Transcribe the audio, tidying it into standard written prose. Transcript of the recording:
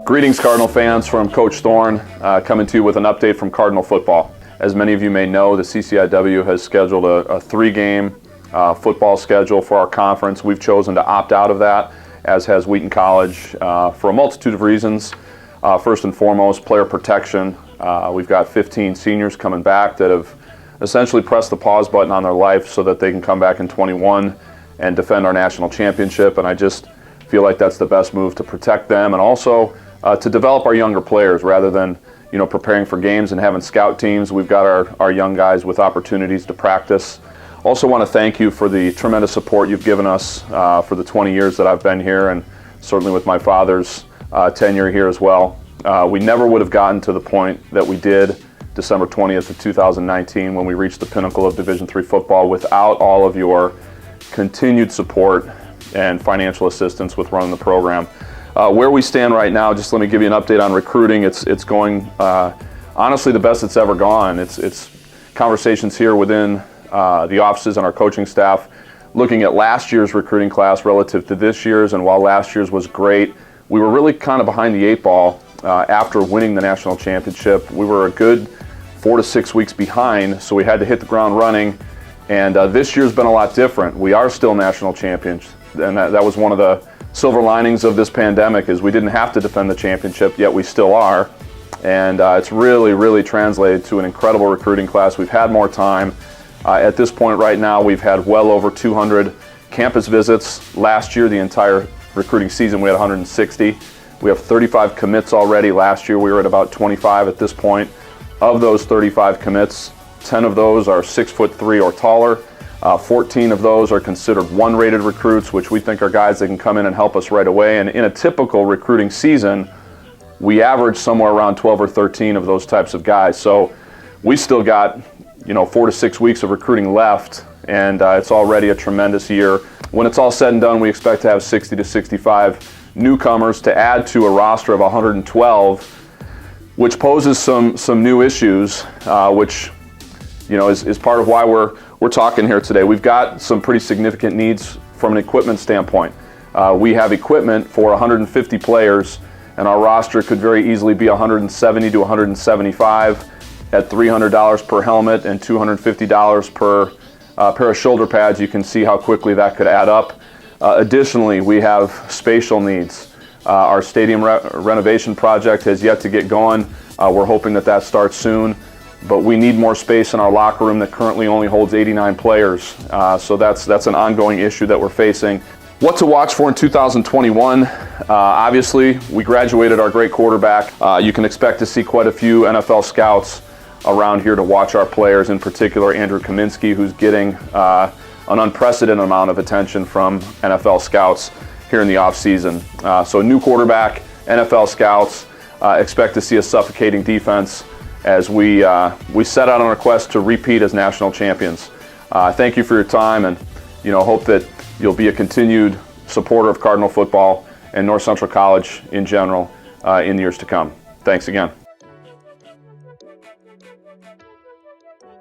Greetings, Cardinal fans, from Coach Thorne, coming to you with an update from Cardinal football. As many of you may know, the CCIW has scheduled a three-game football schedule for our conference. We've chosen to opt out of that, as has Wheaton College, for a multitude of reasons. First and foremost, player protection. We've got 15 seniors coming back that have essentially pressed the pause button on their life so that they can come back in 21 and defend our national championship, and I just feel like that's the best move to protect them and also to develop our younger players rather than preparing for games and having scout teams. We've got our young guys with opportunities to practice. Also want to thank you for the tremendous support you've given us for the 20 years that I've been here, and certainly with my father's tenure here as well. We never would have gotten to the point that we did December 20th of 2019 when we reached the pinnacle of Division III football without all of your continued support and financial assistance with running the program. Where we stand right now, just let me give you an update on recruiting. It's going honestly the best it's ever gone. It's conversations here within the offices and our coaching staff looking at last year's recruiting class relative to this year's, and while last year's was great, we were really kind of behind the eight ball after winning the national championship. We were a good 4 to 6 weeks behind, so we had to hit the ground running, and this year's been a lot different. We are still national champions, and that was one of the silver linings of this pandemic, is we didn't have to defend the championship, yet we still are. And it's really translated to an incredible recruiting class. We've had more time. At this point right now, we've had well over 200 campus visits. Last year, the entire recruiting season, we had 160. We have 35 commits already. Last year, we were at about 25 at this point. Of those 35 commits, 10 of those are 6'3" or taller. 14 of those are considered one-rated recruits, which we think are guys that can come in and help us right away. And in a typical recruiting season, we average somewhere around 12 or 13 of those types of guys. So we still got 4 to 6 weeks of recruiting left, and it's already a tremendous year. When it's all said and done, we expect to have 60 to 65 newcomers to add to a roster of 112, which poses some new issues, which is part of why we're talking here today. We've got some pretty significant needs from an equipment standpoint. We have equipment for 150 players, and our roster could very easily be 170 to 175 at $300 per helmet and $250 per pair of shoulder pads. You can see how quickly that could add up. Additionally, we have spatial needs. Our stadium renovation project has yet to get going. We're hoping that starts soon. But we need more space in our locker room that currently only holds 89 players. So that's an ongoing issue that we're facing. What to watch for in 2021? Obviously, we graduated our great quarterback. You can expect to see quite a few NFL scouts around here to watch our players, in particular Andrew Kaminsky, who's getting an unprecedented amount of attention from NFL scouts here in the offseason. So new quarterback, NFL scouts, expect to see a suffocating defense as we set out on a quest to repeat as national champions. Thank you for your time, and hope that you'll be a continued supporter of Cardinal football and North Central College in general in the years to come. Thanks again.